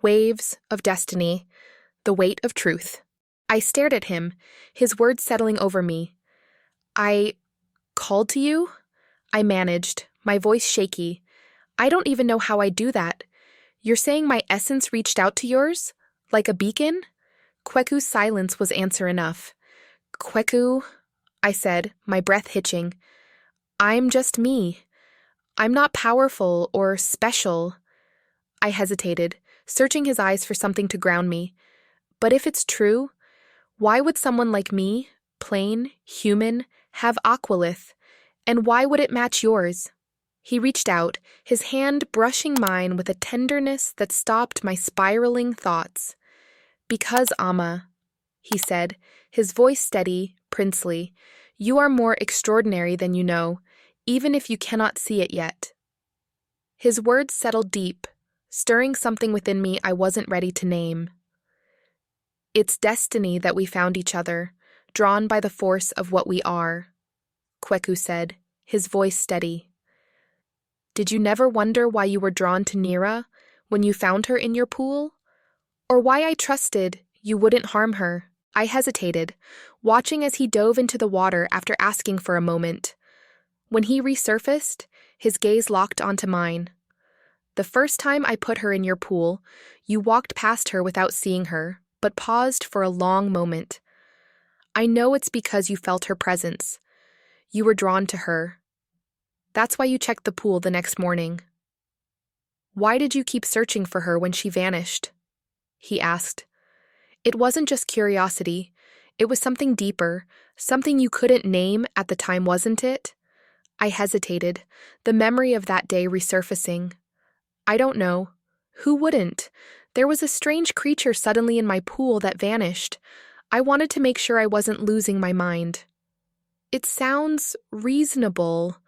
waves of destiny, the weight of truth. I stared at him, his words settling over me. I called to you? I managed, my voice shaky. I don't even know how I do that. You're saying my essence reached out to yours? Like a beacon? Kweku's silence was answer enough. Kweku, I said, my breath hitching. I'm just me. I'm not powerful or special. I hesitated, searching his eyes for something to ground me. But if it's true, why would someone like me, plain, human, have aqualith? And why would it match yours? He reached out, his hand brushing mine with a tenderness that stopped my spiraling thoughts. Because, Amma, he said, his voice steady, princely, you are more extraordinary than you know, even if you cannot see it yet. His words settled deep, stirring something within me I wasn't ready to name. It's destiny that we found each other, drawn by the force of what we are, Kweku said, his voice steady. Did you never wonder why you were drawn to Nhyira when you found her in your pool? Or why I trusted you wouldn't harm her? I hesitated, watching as he dove into the water after asking for a moment. When he resurfaced, his gaze locked onto mine. The first time I put her in your pool, you walked past her without seeing her, but paused for a long moment. I know it's because you felt her presence. You were drawn to her. That's why you checked the pool the next morning. Why did you keep searching for her when she vanished? He asked. It wasn't just curiosity. It was something deeper, something you couldn't name at the time, wasn't it? I hesitated, the memory of that day resurfacing. I don't know. Who wouldn't? There was a strange creature suddenly in my pool that vanished. I wanted to make sure I wasn't losing my mind. It sounds reasonable.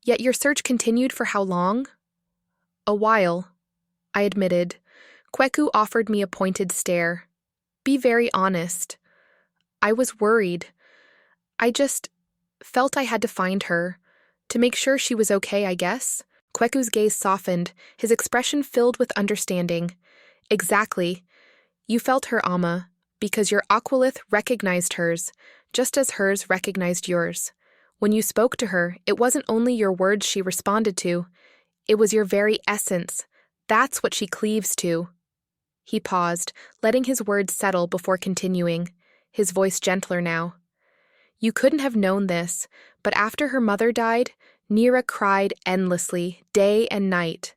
Yet your search continued for how long? A while, I admitted. Kweku offered me a pointed stare. Be very honest. I was worried. I just felt I had to find her. To make sure she was okay, I guess. Kweku's gaze softened, his expression filled with understanding. Exactly. You felt her, Amma, because your aqualith recognized hers, just as hers recognized yours. When you spoke to her, it wasn't only your words she responded to. It was your very essence. That's what she cleaves to. He paused, letting his words settle before continuing, his voice gentler now. You couldn't have known this, but after her mother died, Nhyira cried endlessly, day and night.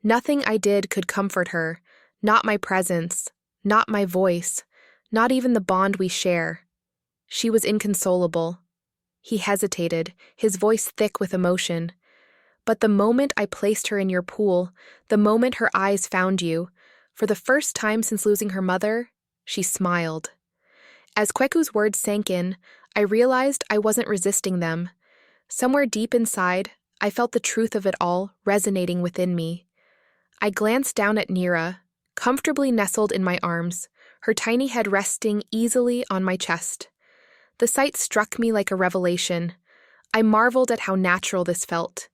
Nothing I did could comfort her, not my presence, not my voice, not even the bond we share. She was inconsolable. He hesitated, his voice thick with emotion. But the moment I placed her in your pool, the moment her eyes found you, for the first time since losing her mother, she smiled. As Kweku's words sank in, I realized I wasn't resisting them. Somewhere deep inside, I felt the truth of it all resonating within me. I glanced down at Nhyira, comfortably nestled in my arms, her tiny head resting easily on my chest. The sight struck me like a revelation. I marveled at how natural this felt.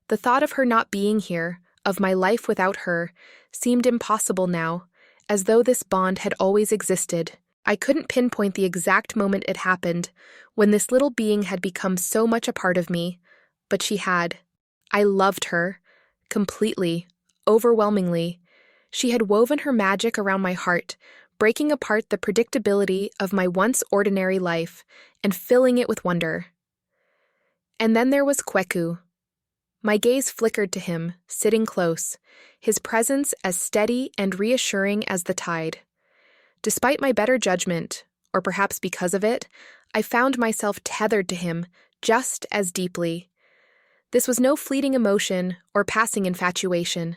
The thought of her not being here, of my life without her, seemed impossible now, as though this bond had always existed. I couldn't pinpoint the exact moment it happened, when this little being had become so much a part of me, but she had. I loved her, completely, overwhelmingly. She had woven her magic around my heart, breaking apart the predictability of my once ordinary life and filling it with wonder. And then there was Kweku. My gaze flickered to him, sitting close, his presence as steady and reassuring as the tide. Despite my better judgment, or perhaps because of it, I found myself tethered to him just as deeply. This was no fleeting emotion or passing infatuation.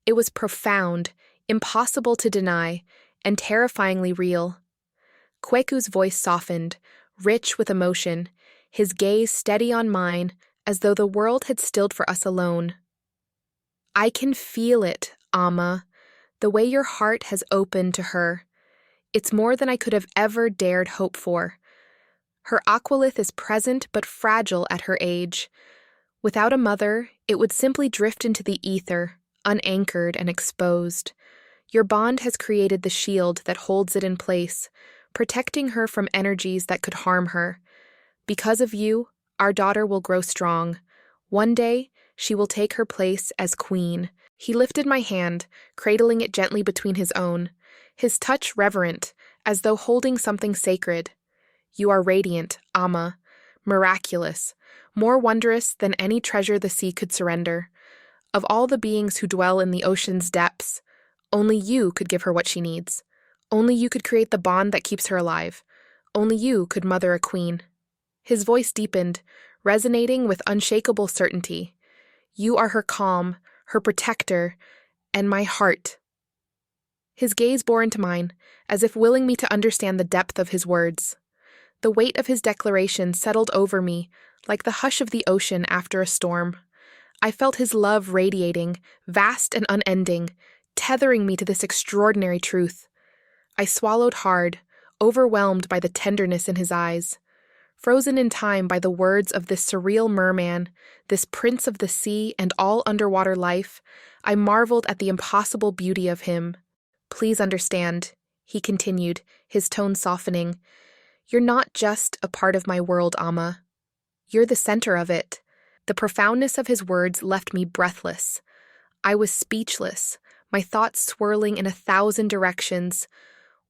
It was profound, impossible to deny, and terrifyingly real. Kweku's voice softened, rich with emotion, his gaze steady on mine, as though the world had stilled for us alone. I can feel it, Amma, the way your heart has opened to her. It's more than I could have ever dared hope for. Her aqualith is present but fragile at her age. Without a mother, it would simply drift into the ether, unanchored and exposed. Your bond has created the shield that holds it in place, protecting her from energies that could harm her. Because of you, our daughter will grow strong. One day, she will take her place as queen." He lifted my hand, cradling it gently between his own, his touch reverent, as though holding something sacred. "You are radiant, Amma, miraculous, more wondrous than any treasure the sea could surrender. Of all the beings who dwell in the ocean's depths, only you could give her what she needs. Only you could create the bond that keeps her alive. Only you could mother a queen." His voice deepened, resonating with unshakable certainty. "You are her calm, her protector, and my heart." His gaze bore into mine, as if willing me to understand the depth of his words. The weight of his declaration settled over me, like the hush of the ocean after a storm. I felt his love radiating, vast and unending, tethering me to this extraordinary truth. I swallowed hard, overwhelmed by the tenderness in his eyes. Frozen in time by the words of this surreal merman, this prince of the sea and all underwater life, I marveled at the impossible beauty of him. "Please understand," he continued, his tone softening. "You're not just a part of my world, Amma. You're the center of it." The profoundness of his words left me breathless. I was speechless, my thoughts swirling in 1,000 directions.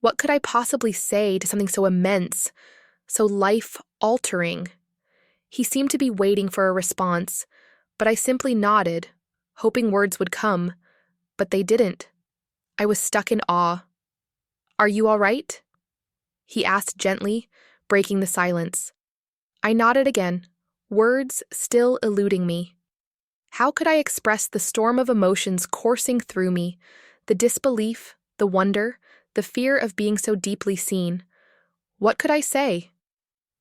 What could I possibly say to something so immense, so life-altering? He seemed to be waiting for a response, but I simply nodded, hoping words would come, but they didn't. I was stuck in awe. "Are you all right?" he asked gently, breaking the silence. I nodded again, words still eluding me. How could I express the storm of emotions coursing through me, the disbelief, the wonder, the fear of being so deeply seen? What could I say?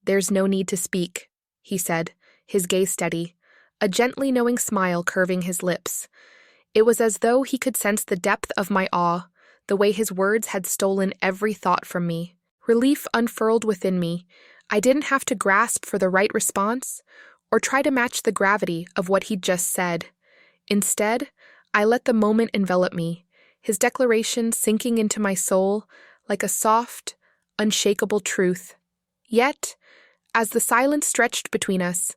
"There's no need to speak," he said, his gaze steady, a gently knowing smile curving his lips. It was as though he could sense the depth of my awe, the way his words had stolen every thought from me. Relief unfurled within me. I didn't have to grasp for the right response or try to match the gravity of what he'd just said. Instead, I let the moment envelop me, his declaration sinking into my soul like a soft, unshakable truth. Yet, as the silence stretched between us,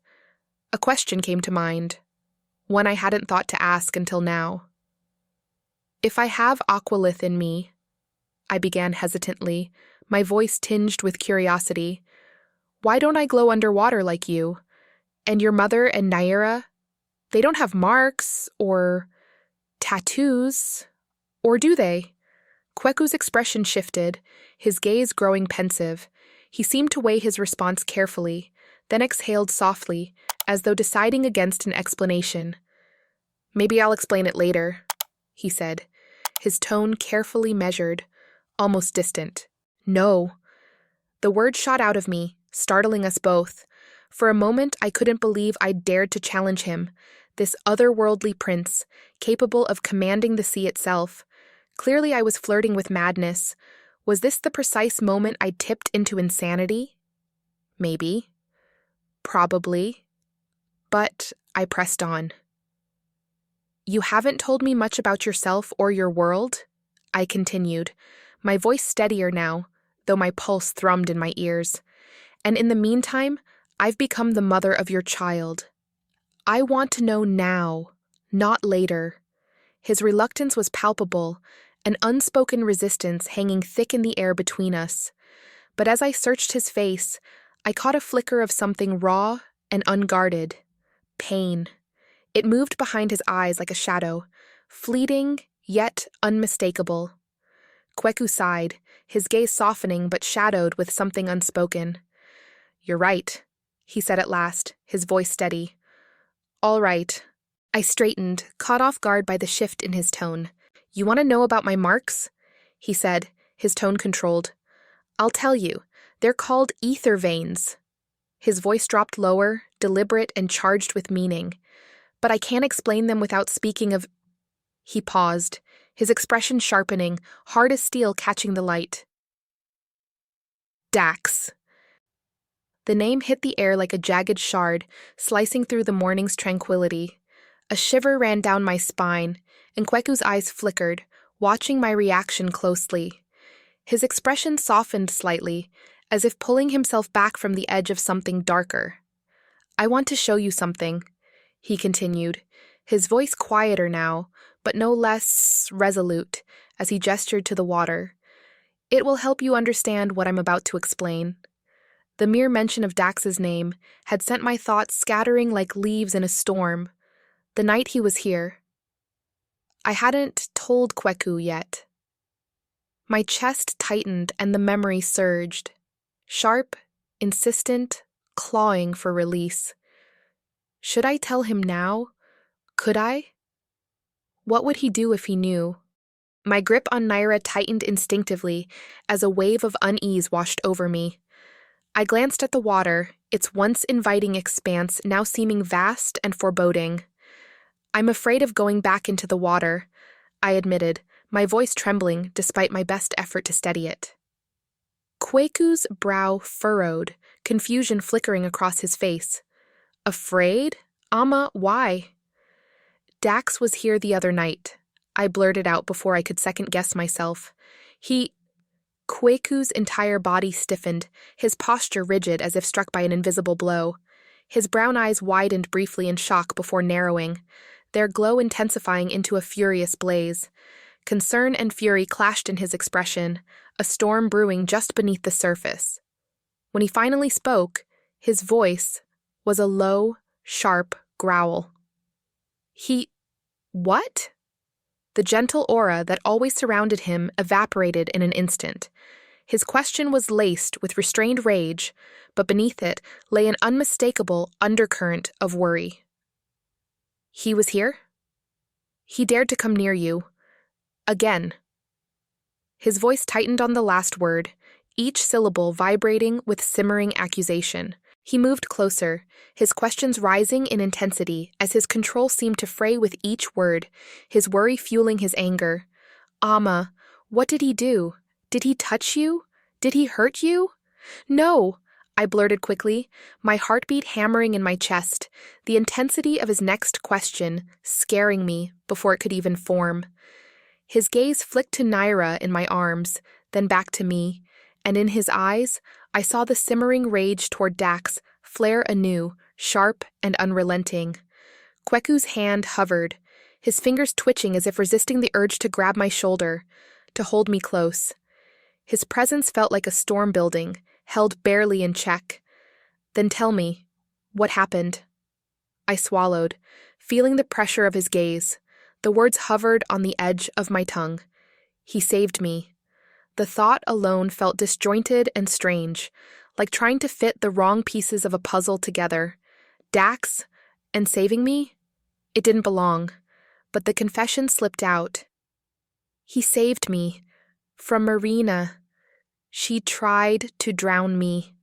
a question came to mind, one I hadn't thought to ask until now. "If I have aqualith in me," I began hesitantly, my voice tinged with curiosity, "why don't I glow underwater like you? And your mother and Nhyira, they don't have marks or tattoos, or do they?" Kweku's expression shifted, his gaze growing pensive. He seemed to weigh his response carefully, then exhaled softly, as though deciding against an explanation. "Maybe I'll explain it later," he said, his tone carefully measured, almost distant. "No." The word shot out of me, startling us both. For a moment, I couldn't believe I'd dared to challenge him, this otherworldly prince, capable of commanding the sea itself. Clearly I was flirting with madness. Was this the precise moment I tipped into insanity? Maybe. Probably. But I pressed on. "You haven't told me much about yourself or your world," I continued, my voice steadier now, though my pulse thrummed in my ears. "And in the meantime, I've become the mother of your child. I want to know now, not later." His reluctance was palpable, an unspoken resistance hanging thick in the air between us. But as I searched his face, I caught a flicker of something raw and unguarded. Pain. It moved behind his eyes like a shadow, fleeting yet unmistakable. Kweku sighed, his gaze softening but shadowed with something unspoken. "You're right," he said at last, his voice steady. "All right." I straightened, caught off guard by the shift in his tone. "You want to know about my marks?" he said, his tone controlled. "I'll tell you. They're called ether veins." His voice dropped lower, deliberate and charged with meaning. "But I can't explain them without speaking of—" He paused, his expression sharpening, hard as steel catching the light. "Dax." The name hit the air like a jagged shard, slicing through the morning's tranquility. A shiver ran down my spine, and Kweku's eyes flickered, watching my reaction closely. His expression softened slightly, as if pulling himself back from the edge of something darker. "I want to show you something," he continued, his voice quieter now, but no less resolute, as he gestured to the water. "It will help you understand what I'm about to explain." The mere mention of Dax's name had sent my thoughts scattering like leaves in a storm. The night he was here. I hadn't told Kweku yet. My chest tightened and the memory surged. Sharp, insistent, clawing for release. Should I tell him now? Could I? What would he do if he knew? My grip on Nhyira tightened instinctively as a wave of unease washed over me. I glanced at the water, its once inviting expanse now seeming vast and foreboding. "I'm afraid of going back into the water," I admitted, my voice trembling despite my best effort to steady it. Kweku's brow furrowed, confusion flickering across his face. "Afraid? Amma, why?" "Dax was here the other night," I blurted out before I could second-guess myself. Kweku's entire body stiffened, his posture rigid as if struck by an invisible blow. His brown eyes widened briefly in shock before narrowing, their glow intensifying into a furious blaze. Concern and fury clashed in his expression, a storm brewing just beneath the surface. When he finally spoke, his voice was a low, sharp growl. What?" The gentle aura that always surrounded him evaporated in an instant. His question was laced with restrained rage, but beneath it lay an unmistakable undercurrent of worry. "He was here? He dared to come near you. Again." His voice tightened on the last word, each syllable vibrating with simmering accusation. He moved closer, his questions rising in intensity as his control seemed to fray with each word, his worry fueling his anger. "Amma, what did he do? Did he touch you? Did he hurt you?" "No," I blurted quickly, my heartbeat hammering in my chest, the intensity of his next question scaring me before it could even form. His gaze flicked to Nhyira in my arms, then back to me, and in his eyes, I saw the simmering rage toward Dax flare anew, sharp and unrelenting. Kweku's hand hovered, his fingers twitching as if resisting the urge to grab my shoulder, to hold me close. His presence felt like a storm building, held barely in check. "Then tell me, what happened?" I swallowed, feeling the pressure of his gaze. The words hovered on the edge of my tongue. He saved me. The thought alone felt disjointed and strange, like trying to fit the wrong pieces of a puzzle together. Dax, and saving me? It didn't belong, but the confession slipped out. "He saved me. From Marina. She tried to drown me."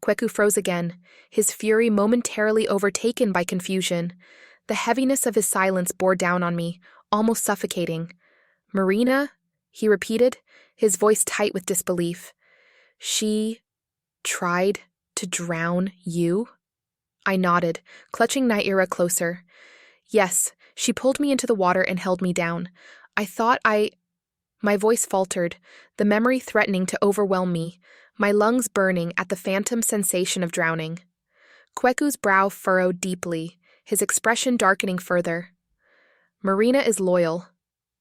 Kweku froze again, his fury momentarily overtaken by confusion. The heaviness of his silence bore down on me, almost suffocating. "Marina?" he repeated, his voice tight with disbelief. "She tried to drown you?" I nodded, clutching Nhyira closer. "Yes, she pulled me into the water and held me down. My voice faltered, the memory threatening to overwhelm me, my lungs burning at the phantom sensation of drowning. Kweku's brow furrowed deeply, his expression darkening further. "Marina is loyal,"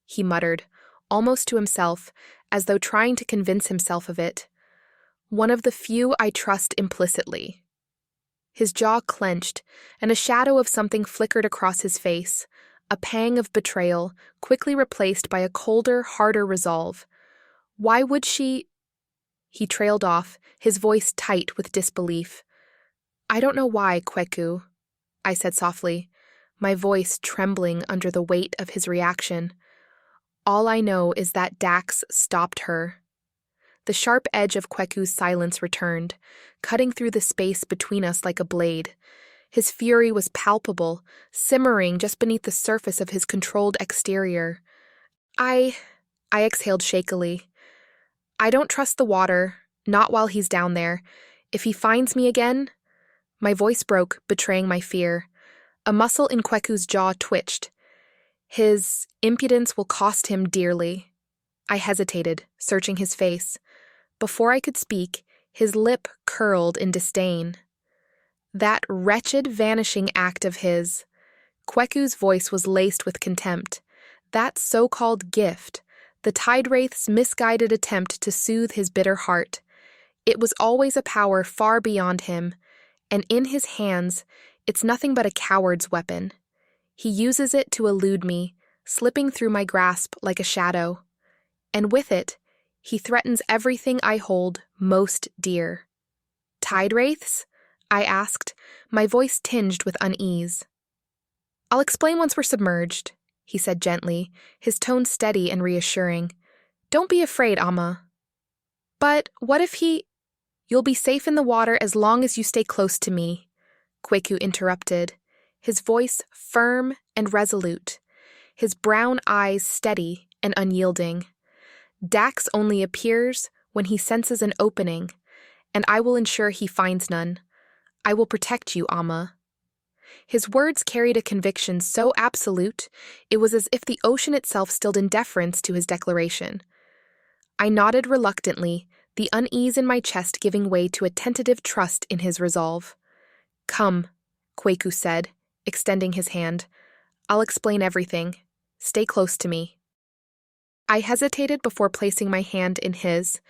he muttered, almost to himself, as though trying to convince himself of it. "One of the few I trust implicitly." His jaw clenched, and a shadow of something flickered across his face, a pang of betrayal, quickly replaced by a colder, harder resolve. "Why would she—" He trailed off, his voice tight with disbelief. "I don't know why, Kweku," I said softly, my voice trembling under the weight of his reaction. "All I know is that Dax stopped her." The sharp edge of Kweku's silence returned, cutting through the space between us like a blade. His fury was palpable, simmering just beneath the surface of his controlled exterior. I exhaled shakily. "I don't trust the water, not while he's down there. If he finds me again—" My voice broke, betraying my fear. A muscle in Kweku's jaw twitched. His impudence will cost him dearly. I hesitated, searching his face. Before I could speak, his lip curled in disdain. That wretched vanishing act of his. Kweku's voice was laced with contempt. That so-called gift, the Tide Wraith's misguided attempt to soothe his bitter heart. It was always a power far beyond him, and in his hands, it's nothing but a coward's weapon. He uses it to elude me, slipping through my grasp like a shadow. And with it, he threatens everything I hold most dear. Tide Wraiths? I asked, my voice tinged with unease. I'll explain once we're submerged, he said gently, his tone steady and reassuring. Don't be afraid, Amma. But what if he... You'll be safe in the water as long as you stay close to me, Kweku interrupted, his voice firm and resolute, his brown eyes steady and unyielding. Dax only appears when he senses an opening, and I will ensure he finds none. I will protect you, Amma. His words carried a conviction so absolute, it was as if the ocean itself stilled in deference to his declaration. I nodded reluctantly, the unease in my chest giving way to a tentative trust in his resolve. Come, Kweku said, extending his hand. I'll explain everything. Stay close to me. I hesitated before placing my hand in his,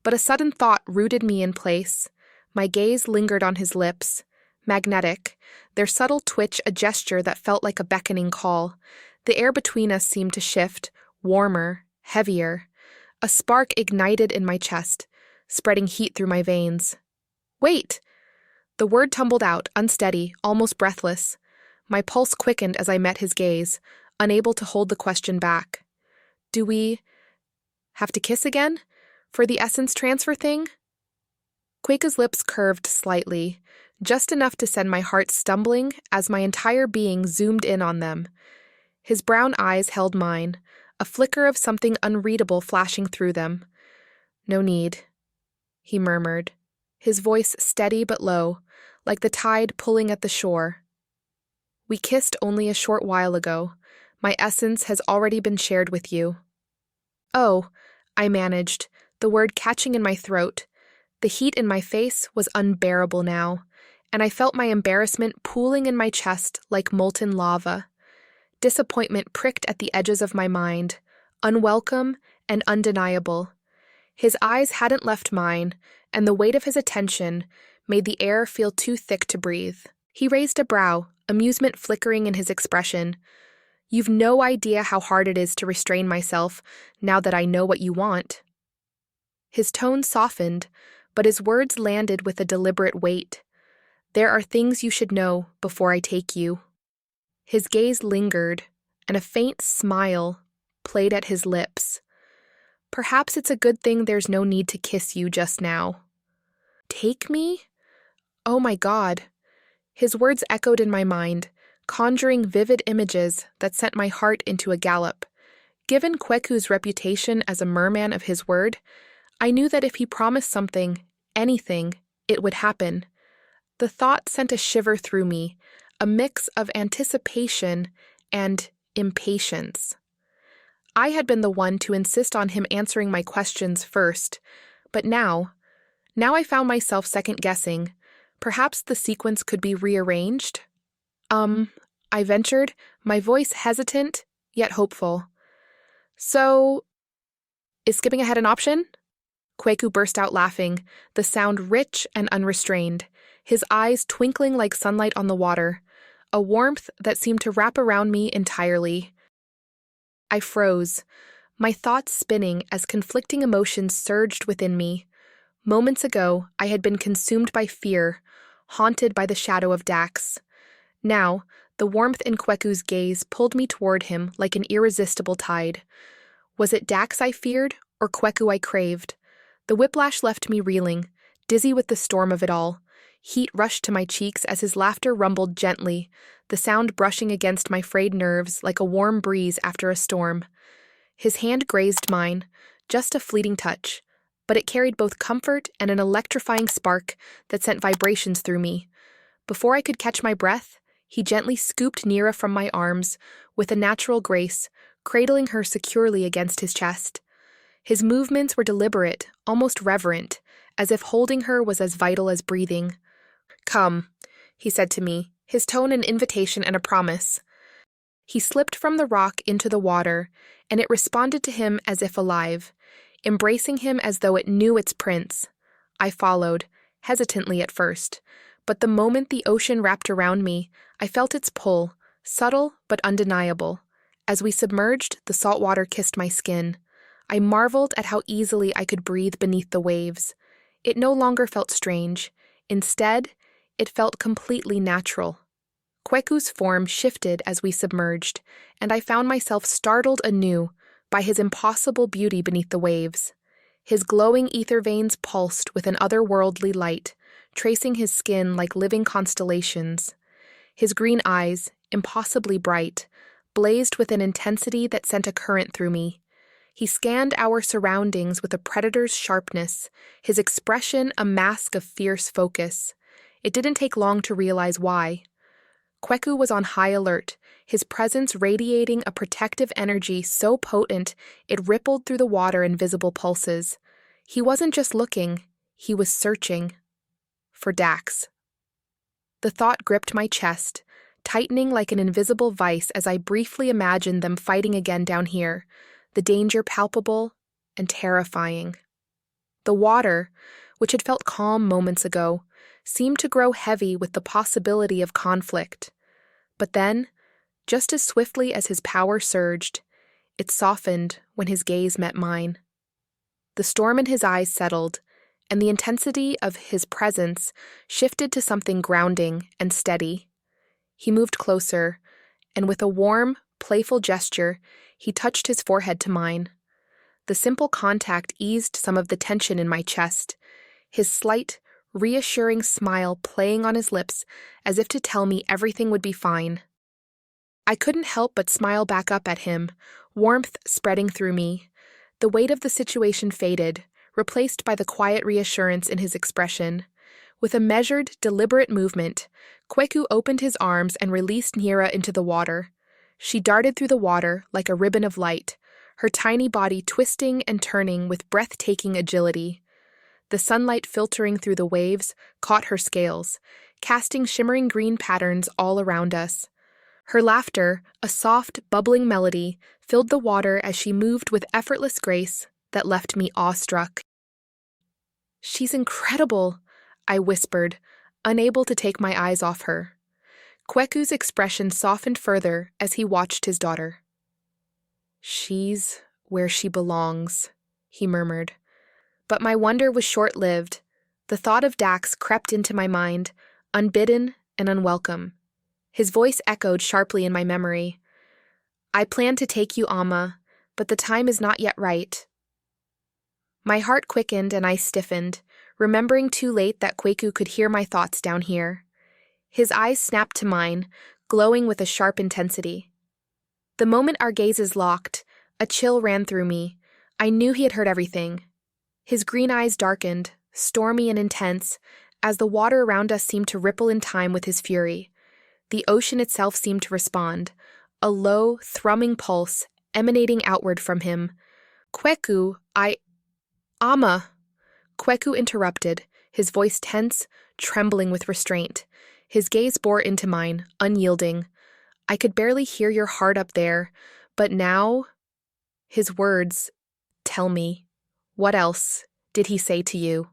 but a sudden thought rooted me in place. My gaze lingered on his lips, magnetic, their subtle twitch a gesture that felt like a beckoning call. The air between us seemed to shift, warmer, heavier. A spark ignited in my chest, spreading heat through my veins. Wait! The word tumbled out, unsteady, almost breathless. My pulse quickened as I met his gaze, unable to hold the question back. Do we have to kiss again? For the essence transfer thing? Kweku's lips curved slightly, just enough to send my heart stumbling as my entire being zoomed in on them. His brown eyes held mine, a flicker of something unreadable flashing through them. No need, he murmured, his voice steady but low, like the tide pulling at the shore. We kissed only a short while ago. My essence has already been shared with you. Oh, I managed, the word catching in my throat. The heat in my face was unbearable now, and I felt my embarrassment pooling in my chest like molten lava. Disappointment pricked at the edges of my mind, unwelcome and undeniable. His eyes hadn't left mine, and the weight of his attention made the air feel too thick to breathe. He raised a brow, amusement flickering in his expression. You've no idea how hard it is to restrain myself now that I know what you want. His tone softened, but his words landed with a deliberate weight. There are things you should know before I take you. His gaze lingered, and a faint smile played at his lips. Perhaps it's a good thing there's no need to kiss you just now. Take me? Oh my God. His words echoed in my mind, conjuring vivid images that sent my heart into a gallop. Given Kweku's reputation as a merman of his word, I knew that if he promised something, anything, it would happen. The thought sent a shiver through me, a mix of anticipation and impatience. I had been the one to insist on him answering my questions first, but now I found myself second-guessing. Perhaps the sequence could be rearranged? I ventured, my voice hesitant, yet hopeful. So, is skipping ahead an option? Kweku burst out laughing, the sound rich and unrestrained, his eyes twinkling like sunlight on the water, a warmth that seemed to wrap around me entirely. I froze, my thoughts spinning as conflicting emotions surged within me. Moments ago, I had been consumed by fear, haunted by the shadow of Dax. Now, the warmth in Kweku's gaze pulled me toward him like an irresistible tide. Was it Dax I feared, or Kweku I craved? The whiplash left me reeling, dizzy with the storm of it all. Heat rushed to my cheeks as his laughter rumbled gently, the sound brushing against my frayed nerves like a warm breeze after a storm. His hand grazed mine, just a fleeting touch, but it carried both comfort and an electrifying spark that sent vibrations through me. Before I could catch my breath, He gently scooped Nhyira from my arms, with a natural grace, cradling her securely against his chest. His movements were deliberate, almost reverent, as if holding her was as vital as breathing. "Come," he said to me, his tone an invitation and a promise. He slipped from the rock into the water, and it responded to him as if alive, embracing him as though it knew its prince. I followed, hesitantly at first, but the moment the ocean wrapped around me, I felt its pull, subtle but undeniable. As we submerged, the salt water kissed my skin. I marveled at how easily I could breathe beneath the waves. It no longer felt strange. Instead, it felt completely natural. Kweku's form shifted as we submerged, and I found myself startled anew by his impossible beauty beneath the waves. His glowing ether veins pulsed with an otherworldly light, tracing his skin like living constellations. His green eyes, impossibly bright, blazed with an intensity that sent a current through me. He scanned our surroundings with a predator's sharpness, his expression a mask of fierce focus. It didn't take long to realize why. Kweku was on high alert, his presence radiating a protective energy so potent it rippled through the water in visible pulses. He wasn't just looking, he was searching. For Dax. The thought gripped my chest, tightening like an invisible vice as I briefly imagined them fighting again down here, the danger palpable and terrifying. The water, which had felt calm moments ago, seemed to grow heavy with the possibility of conflict. But then, just as swiftly as his power surged, it softened when his gaze met mine. The storm in his eyes settled, and the intensity of his presence shifted to something grounding and steady. He moved closer, and with a warm, playful gesture, he touched his forehead to mine. The simple contact eased some of the tension in my chest, his slight, reassuring smile playing on his lips as if to tell me everything would be fine. I couldn't help but smile back up at him, warmth spreading through me. The weight of the situation faded, replaced by the quiet reassurance in his expression. With a measured, deliberate movement, Kweku opened his arms and released Nhyira into the water. She darted through the water like a ribbon of light, her tiny body twisting and turning with breathtaking agility. The sunlight filtering through the waves caught her scales, casting shimmering green patterns all around us. Her laughter, a soft, bubbling melody, filled the water as she moved with effortless grace that left me awestruck. "She's incredible," I whispered, unable to take my eyes off her. Kweku's expression softened further as he watched his daughter. "She's where she belongs," he murmured. But my wonder was short-lived. The thought of Dax crept into my mind, unbidden and unwelcome. His voice echoed sharply in my memory. "I plan to take you, Amma, but the time is not yet right." My heart quickened and I stiffened, remembering too late that Kweku could hear my thoughts down here. His eyes snapped to mine, glowing with a sharp intensity. The moment our gazes locked, a chill ran through me. I knew he had heard everything. His green eyes darkened, stormy and intense, as the water around us seemed to ripple in time with his fury. The ocean itself seemed to respond, a low, thrumming pulse emanating outward from him. "Kweku, Amma!" Kweku interrupted, his voice tense, trembling with restraint. His gaze bore into mine, unyielding. "I could barely hear your heart up there, but now—" His words, "Tell me, what else did he say to you?"